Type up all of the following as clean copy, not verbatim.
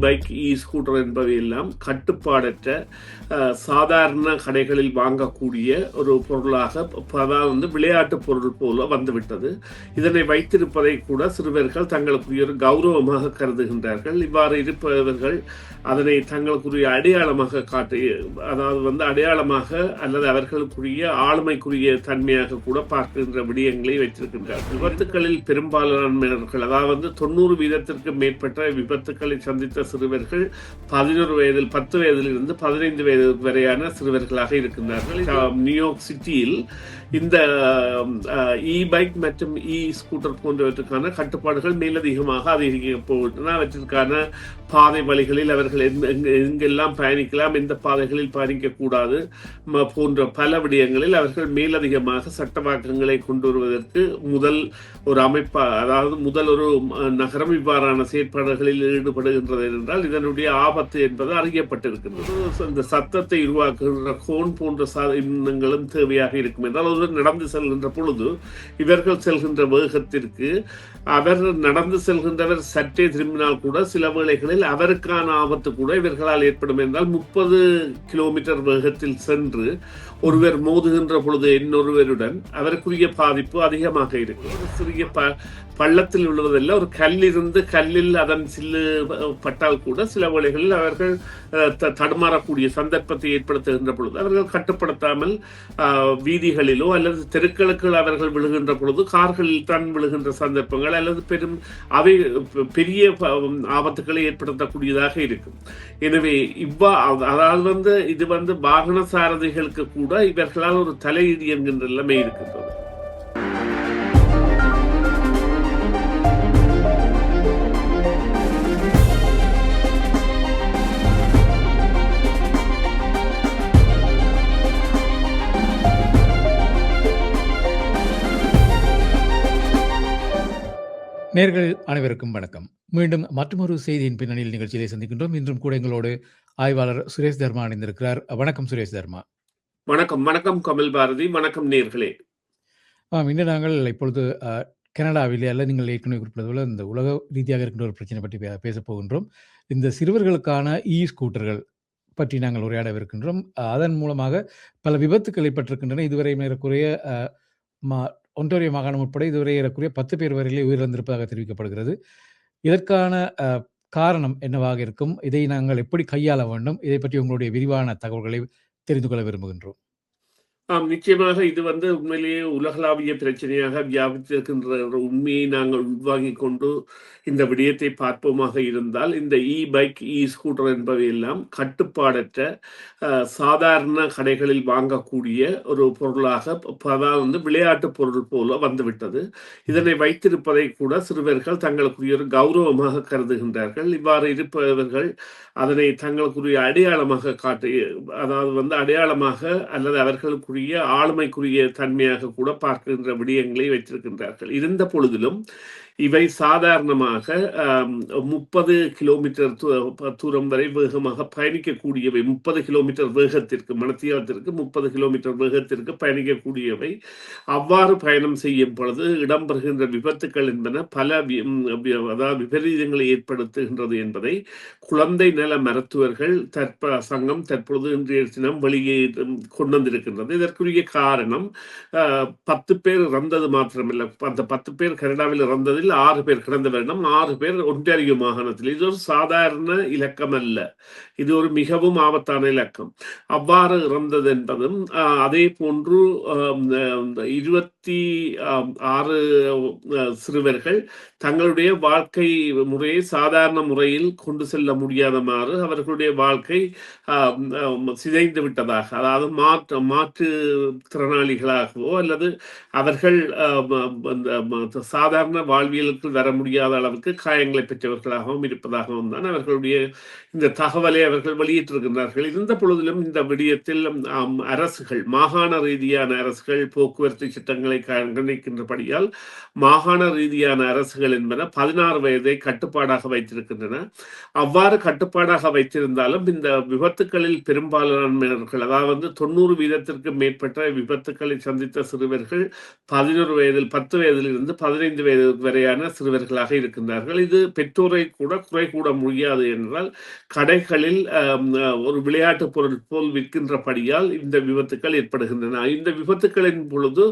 Bike, scooter என்பவையெல்லாம் கட்டுப்பாடற்ற சாதாரண கடைகளில் வாங்கக்கூடிய ஒரு பொருளாக அதாவது விளையாட்டு பொருள் போல வந்துவிட்டது. இதனை வைத்திருப்பதை கூட சிறுவர்கள் தங்களுக்குரிய ஒரு கௌரவமாக கருதுகின்றார்கள். இவ்வாறு இருப்பவர்கள் அதனை தங்களுக்குரிய அடையாளமாக காட்டி, அதாவது அடையாளமாக அல்லது அவர்களுக்குரிய ஆளுமைக்குரிய தன்மையாக கூட பார்க்கின்ற விடயங்களை வைத்திருக்கின்றார்கள். விபத்துக்களில் பெரும்பாலானவர்கள், அதாவது 90% மேற்பட்ட விபத்துக்களை சந்தித்த சிறுவர்கள் 11 வயதில் 10 வயதில் இருந்து 15 வயது வரையான சிறுவர்களாக இருக்கின்றார்கள். நியூயார்க் சிட்டியில் இந்த பைக் மற்றும் ஸ்கூட்டர் போன்றவற்றுக்கான கட்டுப்பாடுகள் மேலதிகமாக அதிகரிக்க போகின்றன. அவற்றிற்கான பாதை வழிகளில் அவர்கள் எங்கெல்லாம் பயணிக்கலாம், எந்த பாதைகளில் பயணிக்கக்கூடாது போன்ற பல விடயங்களில் அவர்கள் மேலதிகமாக சட்டவாக்கங்களை கொண்டு வருவதற்கு முதல் ஒரு முதல் ஒரு நகரம் இவ்வாறான செயற்பாடுகளில் ஈடுபடுகின்றது என்றால் இதனுடைய ஆபத்து என்பது அறியப்பட்டிருக்கின்றது. இந்த சத்தத்தை உருவாக்குகின்ற கோன் போன்ற சாதனங்களும் தேவையாக இருக்கும் என்றால் நடந்து செல்கின்ற பொழுது இவர்கள் செல்கின்ற வேகத்திற்கு அவர் நடந்து செல்கின்றவர் சற்றே திரும்பினால் கூட சில வேளைகளில் அவருக்கான ஆபத்து கூட இவர்களால் ஏற்படும் என்றால் 30 கிலோமீட்டர் வேகத்தில் சென்று ஒருவர் மோதுகின்ற பொழுது இன்னொருவருடன் அவருக்குரிய பாதிப்பு அதிகமாக இருக்கும். ஒரு சிறிய பள்ளத்தில் விழுவதில்லை, ஒரு கல்லில் அதன் சில்லு பட்டால் கூட சில வேளைகளில் அவர்கள் தடுமாறக்கூடிய சந்தர்ப்பத்தை ஏற்படுத்துகின்ற பொழுது அவர்கள் கட்டுப்படுத்தாமல் வீதிகளிலோ அல்லது தெருக்களுக்கு அவர்கள் விழுகின்ற பொழுது கார்களில் தான் விழுகின்ற சந்தர்ப்பங்கள் அல்லது அவை பெரிய ஆபத்துக்களை ஏற்படுத்தக்கூடியதாக இருக்கும். எனவே அதாவது இது வாகன சாரதிகளுக்கு கூட இவர்களால் ஒரு தலையீடு என்கின்ற நிலைமை இருக்கின்றது. நேயர்கள் அனைவருக்கும் வணக்கம். மீண்டும் மற்றொரு செய்தியின் பின்னணியில் நிகழ்ச்சியிலே சந்திக்கின்றோம். இன்றும் கூட எங்களோடு ஆய்வாளர் சுரேஷ் தர்மா இணைந்திருக்கிறார். வணக்கம் சுரேஷ் தர்மா. வணக்கம் கமல் பாரதி. வணக்கம் நேயர்களே. இன்று நாங்கள் இப்பொழுது கனடாவிலே அல்ல, நீங்கள் ஏற்கனவே குறிப்பிட்டது போல இந்த உலக ரீதியாக இருக்கின்ற ஒரு பிரச்சனை பற்றி பேசப் போகின்றோம். இந்த சிறுவர்களுக்கான ஸ்கூட்டர்கள் பற்றி நாங்கள் உரையாடவிருக்கின்றோம். அதன் மூலமாக பல விபத்துக்கள் ஏற்பட்டிருக்கின்றன. இதுவரை மேற்குறைய ஒன்டாரியோ மாகாணம் உட்பட இதுவரை ஏறக்குறைய 10 பேர் வரையிலே உயிரிழந்திருப்பதாக தெரிவிக்கப்படுகிறது. இதற்கான காரணம் என்னவாக இருக்கும்? இதை நாங்கள் எப்படி கையாள வேண்டும்? இதை பற்றி உங்களுடைய விரிவான தகவல்களை தெரிந்து கொள்ள விரும்புகின்றோம். நிச்சயமாக இது உண்மையிலேயே உலகளாவிய பிரச்சனையாக வியாபித்திருக்கின்ற உண்மையை நாங்கள் உள்வாங்கிக் கொண்டு இந்த விடயத்தை பார்ப்போமாக இருந்தால், இந்த பைக், ஸ்கூட்டர் என்பவையெல்லாம் கட்டுப்பாடற்ற சாதாரண கடைகளில் வாங்கக்கூடிய ஒரு பொருளாக அதாவது விளையாட்டு பொருள் போல வந்துவிட்டது. இதனை வைத்திருப்பதை கூட சிறுவர்கள் தங்களுக்குரிய ஒரு கௌரவமாக கருதுகின்றார்கள். இவ்வாறு இருப்பவர்கள் அதனை தங்களுக்குரிய அடையாளமாக காட்டி, அதாவது அடையாளமாக அல்லது அவர்களுக்குரிய ஆளுமைக்குரிய தன்மையாக கூட பார்க்கின்ற விடயங்களை வைத்திருக்கின்றார்கள். இருந்த பொழுதிலும் இவை சாதாரணமாக 30 கிலோமீட்டர் தூரம் வரை வேகமாக பயணிக்கக்கூடியவை. 30 கிலோமீட்டர் வேகத்திற்கு, மணித்தியாலத்திற்கு 30 கிலோமீட்டர் வேகத்திற்கு பயணிக்கக்கூடியவை. அவ்வாறு பயணம் செய்யும் பொழுது இடம்பெறுகின்ற விபத்துக்கள் என்பன பல விபரீதங்களை ஏற்படுத்துகின்றது என்பதை குழந்தை நல மருத்துவர்கள் சங்கம் தற்பொழுது இன்றைய தினம் வெளியே கொண்டு வந்திருக்கின்றது. இதற்குரிய காரணம் 10 பேர் இறந்தது மாத்திரமில்லை. அந்த 10 பேர் கனடாவில் இறந்ததில் 6 பேர் கடந்த வருடம், 6 பேர் ஒன்டாரியோ மாகாணத்தில். இது ஒரு சாதாரண இலக்கம் அல்ல, இது ஒரு மிகவும் ஆபத்தான இலக்கம். அவ்வாறு இறந்தது என்பதும் அதே போன்று 26 சிறுவர்கள் தங்களுடைய வாழ்க்கை முறையை சாதாரண முறையில் கொண்டு செல்ல முடியாதமாறு அவர்களுடைய வாழ்க்கை சிதைந்து விட்டதாக, அதாவது மாற்று திறனாளிகளாகவோ அல்லது அவர்கள் சாதாரண வாழ்வியலுக்கு வர முடியாத அளவுக்கு காயங்களை பெற்றவர்களாகவும் இருப்பதாகவும் தான் அவர்களுடைய இந்த தகவலை அவர்கள் வெளியிட்டிருக்கின்றார்கள். இருந்த பொழுதிலும் இந்த விடயத்தில் அரசுகள், மாகாண ரீதியான அரசுகள் போக்குவரத்து சட்டங்களை கண்காணிக்கின்றபடியால் மாகாண ரீதியான அரசுகள் என்பன 16 வயதை கட்டுப்பாடாக வைத்திருக்கின்றன. அவ்வாறு கட்டுப்பாடாக வைத்திருந்தாலும் இந்த விபத்துக்களில் பெரும்பாலானவர்கள், அதாவது 90% மேற்பட்ட விபத்துக்களை சந்தித்த சிறுவர்கள் 11 வயதில் 10 வயதில் இருந்து 15 வயது வரையான வகையான சிறுவர்களாக இருக்கின்றார்கள். இது பெற்றோரை கூட குறை கூட முடியாது என்றால் கடைகளில் ஒரு விளையாட்டு பொருள் போல் விற்கின்றபடியால் இந்த விபத்துக்கள் ஏற்படுகின்றன. இந்த விபத்துக்களின் பொழுது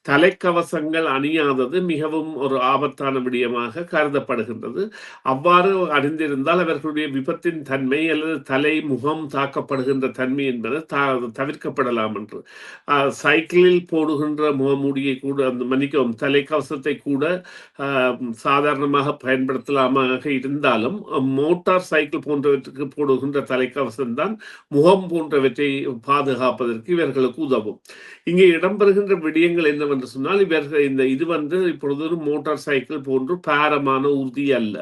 தலைக்கவசங்கள் அணியாதது மிகவும் ஒரு ஆபத்தான விடயமாக கருதப்படுகின்றது. அவ்வாறு அணிந்திருந்தால் அவர்களுடைய விபத்தின் தன்மை அல்லது தலை முகம் தாக்கப்படுகின்ற தன்மை என்பது தவிர்க்கப்படலாம் என்று. சைக்கிளில் போடுகின்ற முகமூடியை கூட மன்னிக்கவும் தலைக்கவசத்தை கூட சாதாரணமாக பயன்படுத்தலாமாக இருந்தாலும் மோட்டார் சைக்கிள் போன்றவற்றுக்கு போடுகின்ற தலைக்கவசம் தான் முகம் போன்றவற்றை பாதுகாப்பதற்கு இவர்களுக்கு உதவும். இங்கே இடம்பெறுகின்ற விடயங்கள் என்னவென்று சொன்னால் இவர்கள் இது இப்பொழுது ஒரு மோட்டார் சைக்கிள் போன்று பாரமான உறுதி அல்ல.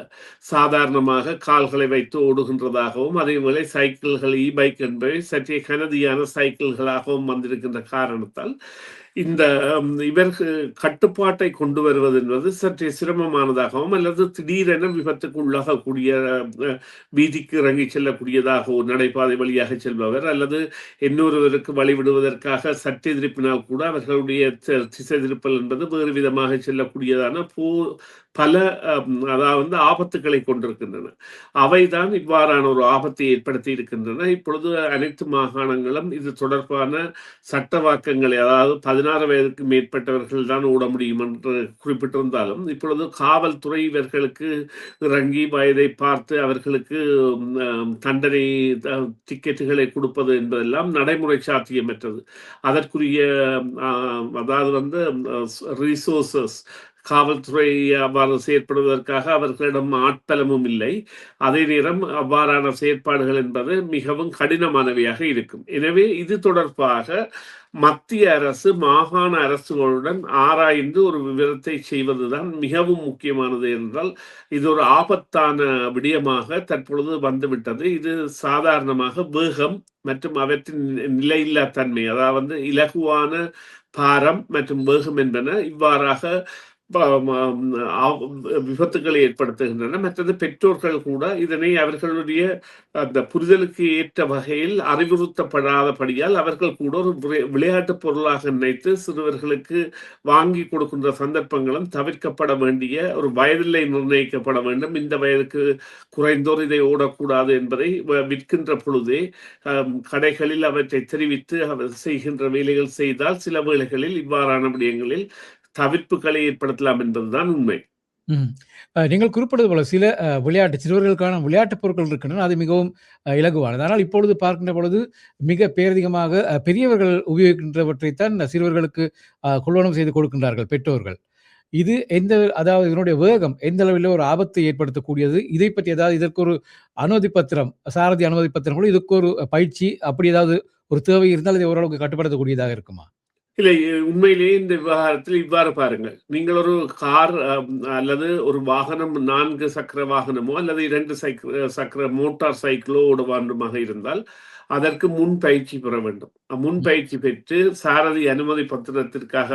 சாதாரணமாக கால்களை வைத்து ஓடுகின்றதாகவும் அதேவேளை சைக்கிள்கள் பைக் என்பவை சற்றே கனதியான சைக்கிள்களாகவும் வந்திருக்கின்ற காரணத்தால் இந்த இவர்கள் கட்டுப்பாட்டை கொண்டு வருவது என்பது சற்றே சிரமமானதாகவும் அல்லது திடீரென விபத்துக்கு உள்ளாகக்கூடிய வீதிக்கு இறங்கி செல்லக்கூடியதாகவோ நடைபாதை வழியாக செல்பவர் அல்லது இன்னொருவருக்கு வழிவிடுவதற்காக சட்டை திருப்பினால் கூட அவர்களுடைய திசை திருப்பல் என்பது வேறு விதமாக செல்லக்கூடியதான பல அதாவது ஆபத்துக்களை கொண்டிருக்கின்றன. அவைதான் இவ்வாறான ஒரு ஆபத்தை ஏற்படுத்தி இருக்கின்றன. இப்பொழுது அனைத்து மாகாணங்களும் இது தொடர்பான சட்டவாக்கங்களை அதாவது 16 வயதுக்கு மேற்பட்டவர்கள் தான் ஓட முடியும் என்று குறிப்பிட்டிருந்தாலும் இப்பொழுது காவல்துறை இவர்களுக்கு இறங்கி வயதை பார்த்து அவர்களுக்கு தண்டனை டிக்கெட்டுகளை கொடுப்பது என்பதெல்லாம் நடைமுறை சாத்தியமற்றது. அதற்குரிய அதாவது ரிசோர்சஸ் காவல்துறை அவ்வாறு செயற்படுவதற்காக அவர்களிடம் ஆட்பலமும் இல்லை. அதே நேரம் அவ்வாறான செயற்பாடுகள் என்பது மிகவும் கடினமானவையாக இருக்கும். எனவே இது தொடர்பாக மத்திய அரசு மாகாண அரசுகளுடன் ஆராய்ந்து ஒரு விவரத்தை செய்வதுதான் மிகவும் முக்கியமானது என்றால் இது ஒரு ஆபத்தான விடயமாக தற்பொழுது வந்துவிட்டது. இது சாதாரணமாக வேகம் மற்றும் அவற்றின் நிலையில்லா தன்மை அதாவது இலகுவான பாரம் மற்றும் வேகம் என்பன இவ்வாறாக விபத்துக்களை ஏற்படுத்துகின்றன. மற்றது பெற்றோர்கள் கூட இதனை அவர்களுடைய அந்த புரிதலுக்கு ஏற்ற வகையில் அறிவுறுத்தப்படாதபடியால் அவர்கள் கூட ஒரு விளையாட்டு பொருளாக நினைத்து சிறுவர்களுக்கு வாங்கி கொடுக்கின்ற சந்தர்ப்பங்களும் தவிர்க்கப்பட வேண்டிய ஒரு வயதில்லை நிர்ணயிக்கப்பட வேண்டும். இந்த வயதுக்கு குறைந்தோர் இதை ஓடக்கூடாது என்பதை விற்கின்ற பொழுதே கடைகளில் அவற்றை தெரிவித்து செய்கின்ற வேலைகள் செய்தால் சில வேளைகளில் இவ்வாறான விடயங்களில் தவிர்ப்புகளை ஏற்படுத்தலாம் என்பதுதான் உண்மை. நீங்கள் குறிப்பிட்டது போல சில சிறுவர்களுக்கான விளையாட்டுப் பொருட்கள் இருக்கின்றன. அது மிகவும் இலகுவானது. ஆனால் இப்பொழுது பார்க்கின்ற பொழுது மிக பேரதிகமாக பெரியவர்கள் உபயோகிக்கின்றவற்றைத்தான் சிறுவர்களுக்கு கொள்வனம் செய்து கொடுக்கின்றார்கள் பெற்றோர்கள். இது அதாவது இதனுடைய வேகம் எந்த அளவில் ஒரு ஆபத்தை ஏற்படுத்தக்கூடியது? இதை பற்றி ஏதாவது இதற்கு ஒரு அனுமதி பத்திரம் சாரதி அனுமதி பத்திரம் கூட இதுக்கு ஒரு பயிற்சி அப்படி ஏதாவது ஒரு தேவை இருந்தால் இதை ஓரளவுக்கு கட்டுப்படுத்தக்கூடியதாக இருக்குமா? இல்லை, உண்மையிலேயே இந்த விவகாரத்தில் இவ்வாறு பாருங்கள். நீங்கள் ஒரு கார் அல்லது ஒரு வாகனம் 4 சக்கர வாகனமோ அல்லது 2 சக்கர மோட்டார் சைக்கிளோ ஓட வேண்டுமாக இருந்தால் அதற்கு முன் பயிற்சி பெற வேண்டும். முன் பயிற்சி பெற்று சாரதி அனுமதி பத்திரத்திற்காக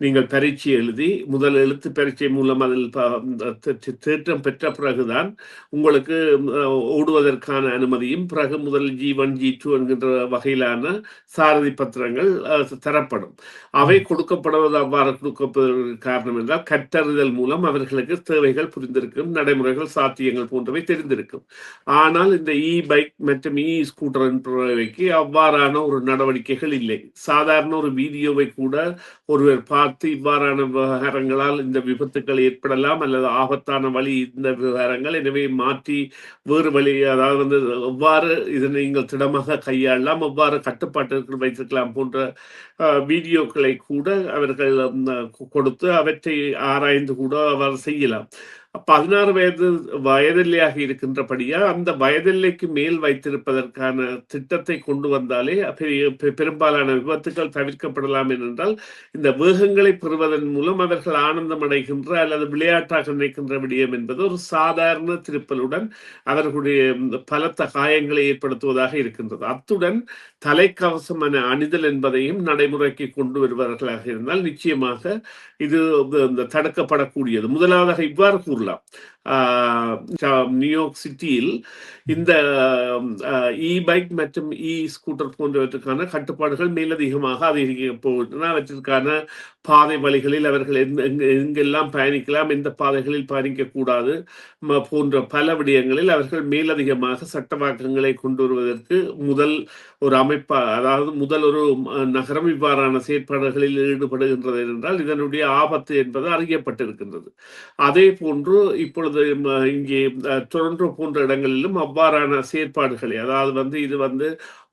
நீங்கள் பரீட்சை எழுதி முதல் எழுத்து பரீட்சை மூலம் அதில் தேற்றம் பெற்ற பிறகுதான் உங்களுக்கு ஓடுவதற்கான அனுமதியும் பிறகு முதல் G1 G2 என்கின்ற வகையிலான சாரதி பத்திரங்கள் தரப்படும். அவை கொடுக்கப்படுவது அவ்வாறு கொடுக்கப்படுவதற்கு காரணம் என்றால் கற்றறிதல் மூலம் அவர்களுக்கு தேவைகள் புரிந்திருக்கும், நடைமுறைகள் சாத்தியங்கள் போன்றவை தெரிந்திருக்கும். ஆனால் இந்த பைக் மற்றும் ஸ்கூட்டர் என்றவைக்கு அவ்வாறான ஒரு நடவடிக்கைகள் இல்லை. சாதாரண ஒரு வீடியோவை கூட ஒருவர் பார்த்து இவ்வாறான விவகாரங்களால் இந்த விபத்துக்கள் ஏற்படலாம் அல்லது ஆபத்தான வழி இந்த விவகாரங்கள், எனவே மாற்றி வேறு வழி அதாவது எவ்வாறு இதனை நீங்கள் திடமாக கையாளலாம், எவ்வாறு கட்டுப்பாட்டிற்கு வைத்திருக்கலாம் போன்ற வீடியோக்களை கூட அவர்கள் கொடுத்து அவற்றை ஆராய்ந்து கூட அவர் செய்யலாம். 16 வயதில்லையாக இருக்கின்றபடியா அந்த வயதில்லைக்கு மேல் வைத்திருப்பதற்கான திட்டத்தை கொண்டு வந்தாலே பெரும்பாலான விபத்துக்கள் தவிர்க்கப்படலாம். என்றால் இந்த வேகங்களை பெறுவதன் மூலம் அவர்கள் ஆனந்தம் அடைகின்ற அல்லது விளையாட்டாக நினைக்கின்ற விடயம் என்பது ஒரு சாதாரண திருப்பலுடன் அவர்களுடைய பலத்த காயங்களை ஏற்படுத்துவதாக இருக்கின்றது. அத்துடன் தலைக்கவசம் அணிதல் என்பதையும் நடைமுறைக்கு கொண்டு வருவார்களாக இருந்தால் நிச்சயமாக இது தடுக்கப்படக்கூடியது. முதலாவதாக இவ்வாறு கூறுகிறேன், கூறலாம். நியூயார்க் சிட்டியில் இந்த இ-பைக் மற்றும் ஸ்கூட்டர் போன்றவற்றுக்கான கட்டுப்பாடுகள் மேலதிகமாக அதிகரிக்க போகின்றன. அவற்றிற்கான பாதை வழிகளில் அவர்கள் எங்கெல்லாம் பயணிக்கலாம், எந்த பாதைகளில் பயணிக்கக்கூடாது போன்ற பல விடயங்களில் அவர்கள் மேலதிகமாக சட்டவாக்கங்களை கொண்டு வருவதற்கு முதல் ஒரு அதாவது முதல் ஒரு நகரம் இவ்வாறான செயற்பாடுகளில் ஈடுபடுகின்றது என்றால் இதனுடைய ஆபத்து என்பது அறியப்பட்டிருக்கின்றது. அதே போன்று இப்பொழுது இங்கே டொரண்டோ போன்ற இடங்களிலும் அவ்வாறான செயற்பாடுகளை, அதாவது இது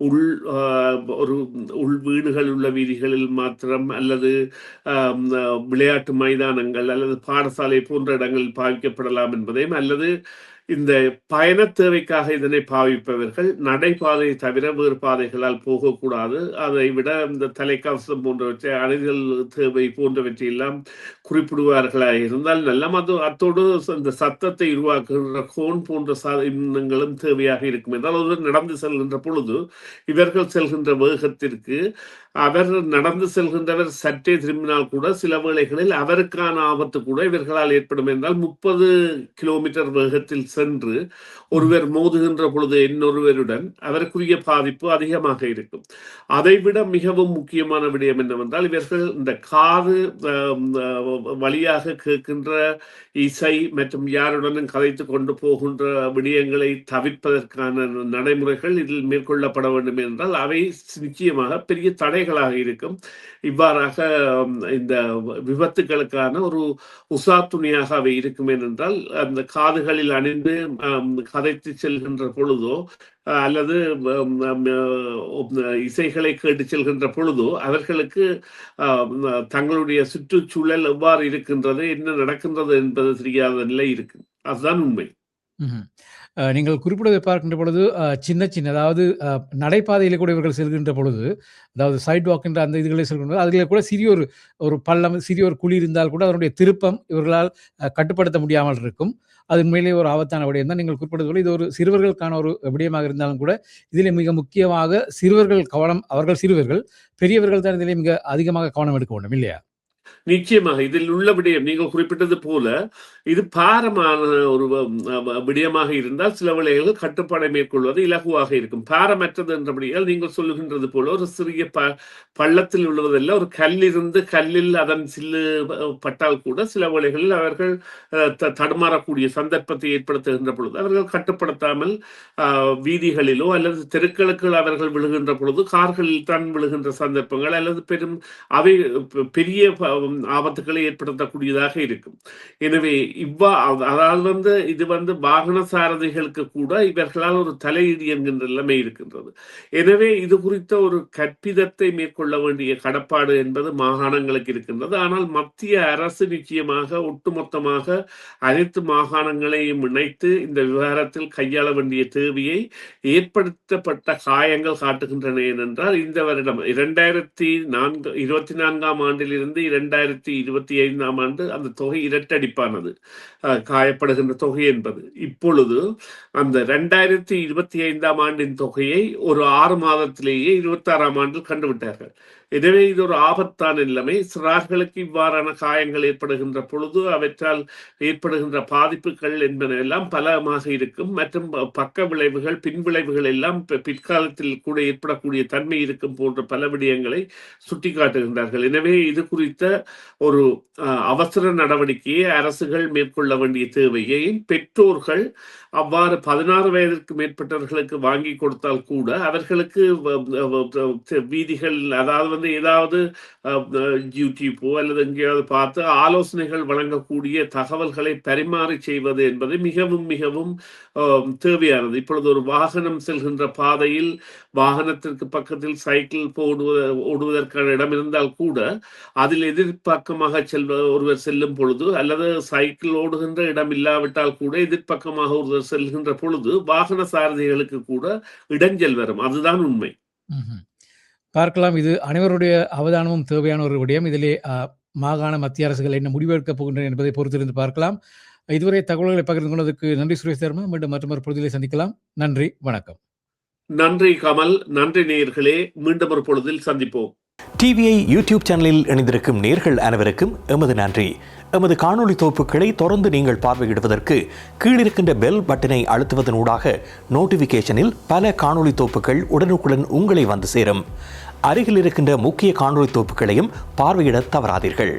ஒரு உள் வீடுகள் உள்ள வீதிகளில் மாத்திரம் அல்லது விளையாட்டு மைதானங்கள் அல்லது பாடசாலை போன்ற இடங்களில் பாவிக்கப்படலாம் என்பதையும், அல்லது இந்த பயண தேவைக்காக இதனை பாவிப்பவர்கள் நடைபாதை தவிர வேறு பாதைகளால் போகக்கூடாது. அதை விட இந்த தலைக்கவசம் போன்றவற்றை, அணிதல் தேவை போன்றவற்றை எல்லாம் குறிப்பிடுவார்களாக இருந்தால் நல்ல. அத்தோடு இந்த சத்தத்தை உருவாக்குகின்ற கோன் போன்ற சாதனங்களும் தேவையாக இருக்கும் என்றால் நடந்து செல்கின்ற பொழுது இவர்கள் செல்கின்ற வேகத்திற்கு அவர் நடந்து செல்கின்றவர் சற்றே திரும்பினால் கூட சில வேளைகளில் அவருக்கான ஆபத்து கூட இவர்களால் ஏற்படும் என்றால் 30 கிலோமீட்டர் வேகத்தில் சென்று ஒருவர் மோதுகின்ற பொழுது இன்னொருவருடன் அவருக்குரிய பாதிப்பு அதிகமாக இருக்கும். அதைவிட மிகவும் முக்கியமான விடயம் என்னவென்றால் இவர்கள் இந்த காது வழியாக கேட்கின்ற இசை மற்றும் யாருடனும் கதைத்து கொண்டு போகின்ற விடயங்களை தவிர்ப்பதற்கான நடைமுறைகள் இதில் மேற்கொள்ளப்பட வேண்டும் என்றால் அவை நிச்சயமாக பெரிய தடைகளாக இருக்கும். இவ்வாறாக இந்த விபத்துகளுக்கான ஒரு உசாத்துணையாக அவை இருக்கும். ஏனென்றால் அந்த காதுகளில் அணிந்து கதைத்து செல்கின்ற பொழுதோ அல்லது இசைகளை கேட்டு செல்கின்ற பொழுதோ அவர்களுக்கு தங்களுடைய சுற்றுச்சூழல் எவ்வாறு இருக்கின்றது, என்ன நடக்கின்றது என்பது தெரியாத நிலை இருக்கு. அதுதான் உண்மை. நீங்கள் குறிப்பிடுவதை பார்க்கின்ற பொழுது சின்ன அதாவது நடைபாதையில் கூட இவர்கள் செல்கின்ற பொழுது, அதாவது சைட் வாக் என்ற அந்த இதுகளை செல்கின்ற அதில் கூட ஒரு பள்ளம், சிறிய ஒரு குழி இருந்தால் கூட அதனுடைய திருப்பம் இவர்களால் கட்டுப்படுத்த முடியாமல் இருக்கும். அது உண்மையிலேயே ஒரு ஆபத்தான விடயம் தான். நீங்கள் குறிப்பிடுவது போல இது ஒரு சிறுவர்களுக்கான ஒரு விடயமாக இருந்தாலும் கூட இதில் மிக முக்கியமாக சிறுவர்கள் கவனம், அவர்கள் சிறுவர்கள், பெரியவர்கள் தான் இதிலே மிக அதிகமாக கவனம் எடுக்க வேண்டும் இல்லையா? நிச்சயமாக இதில் உள்ள விடயம் நீங்கள் குறிப்பிட்டது போல இது பாரமான ஒரு விடயமாக இருந்தால் சில வேளைகளில் கட்டுப்பாடை மேற்கொள்வது இலகுவாக இருக்கும். பாரமற்றது என்றபடியால் நீங்கள் சொல்லுகின்றது போல ஒரு சிறிய பள்ளத்தில் உள்ளதல்ல, ஒரு கல்லில் அதன் சில்லு பட்டால் கூட சில வேளைகளில் அவர்கள் தடுமாறக்கூடிய சந்தர்ப்பத்தை ஏற்படுத்துகின்ற பொழுது அவர்கள் கட்டுப்படுத்தாமல் வீதிகளிலோ அல்லது தெருக்களுக்கு அவர்கள் விழுகின்ற பொழுது கார்களில் தான் விழுகின்ற சந்தர்ப்பங்கள் அல்லது அவை பெரிய ஆபத்துக்களை ஏற்படுத்தக்கூடியதாக இருக்கும். எனவே அதாவது இது வாகன சாரதிகளுக்கு கூட இவர்களால் ஒரு தலையீடு என்கின்ற நிலைமை இருக்கின்றது. எனவே இது குறித்த ஒரு கற்பிதத்தை மேற்கொள்ள வேண்டிய கடப்பாடு என்பது மாகாணங்களுக்கு இருக்கின்றது. ஆனால் மத்திய அரசு நிச்சயமாக ஒட்டுமொத்தமாக அனைத்து மாகாணங்களையும் இணைத்து இந்த விவகாரத்தில் கையாள வேண்டிய தேவையை ஏற்படுத்தப்பட்ட காயங்கள் காட்டுகின்றன. ஏனென்றால் இந்த வருடம் 2024 ஆண்டிலிருந்து 2025 ஆண்டு அந்த தொகை இரட்டடிப்பானது, காயப்படுகின்ற தொகை என்பது. இப்பொழுது அந்த 2025 ஆண்டின் தொகையை ஒரு 6 மாதத்திலேயே 26 ஆண்டில் கண்டுவிட்டார்கள். எனவே இது ஒரு ஆபத்தான நிலைமை. சிறார்களுக்கு இவ்வாறான காயங்கள் ஏற்படுகின்ற பொழுது அவற்றால் ஏற்படுகின்ற பாதிப்புகள் என்பன எல்லாம் பலமாக இருக்கும். மற்றும் பக்க விளைவுகள், பின்விளைவுகள் எல்லாம் பிற்காலத்தில் கூட ஏற்படக்கூடிய தன்மை இருக்கும் போன்ற பல விடயங்களை சுட்டிக்காட்டுகின்றார்கள். எனவே இது குறித்த ஒரு அவசர நடவடிக்கையை அரசுகள் மேற்கொள்ள வேண்டிய தேவையை பெற்றோர்கள் அவ்வாறு 16 வயதிற்கு மேற்பட்டவர்களுக்கு வாங்கி கொடுத்தால் கூட அவர்களுக்கு வீதிகள், அதாவது ஏதாவது யூடியூப்போ அல்லது எங்கேயாவது பார்த்து ஆலோசனைகள் வழங்கக்கூடிய தகவல்களை பரிமாறி செய்வது என்பது மிகவும் மிகவும் தேவையானது. இப்பொழுது ஒரு வாகனம் செல்கின்ற பாதையில் வாகனத்திற்கு பக்கத்தில் சைக்கிள் ஓடுவதற்கான இடம் இருந்தால் கூட அதில் எதிர்பக்கமாக ஒருவர் செல்லும் பொழுது அல்லது சைக்கிள் ஓடுகின்ற இடம் இல்லாவிட்டால் கூட எதிர்பக்கமாக ஒருவர் செல்கின்ற பொழுது வாகன சாரதிகளுக்கு கூட இடைஞ்சல் வரும். அதுதான் உண்மை. பார்க்கலாம். இது அனைவருடைய அவதானமும் தேவையான ஒரு விடயம். இதிலே மாகாண மத்திய அரசுகள் என்ன முடிவெடுக்கப் போகின்றன என்பதை பொறுத்திருந்து பார்க்கலாம். இதுவரை தகவல்களை பகிர்ந்து கொண்டதற்கு நன்றி சுரேஷ் தர்மா. மீண்டும் மற்றொரு பொழுதிலே சந்திக்கலாம். நன்றி, வணக்கம். நன்றி கமல். நன்றி நேயர்களே. மீண்டும் ஒரு பொழுதில் சந்திப்போம். டிவிஐ யூடியூப் சேனலில் இணைந்திருக்கும் நேயர்கள் அனைவருக்கும் எமது நன்றி. எமது காணொளி தொகுப்புகளை தொடர்ந்து நீங்கள் பார்வையிடுவதற்கு கீழிருக்கின்ற பெல் பட்டனை அழுத்துவதனூடாக நோட்டிபிகேஷனில் பல காணொளி தொகுப்புகள் உடனுக்குடன் உங்களை வந்து சேரும். அருகில் இருக்கின்ற முக்கிய காணொளி தொகுப்புகளையும் பார்வையிட தவறாதீர்கள்.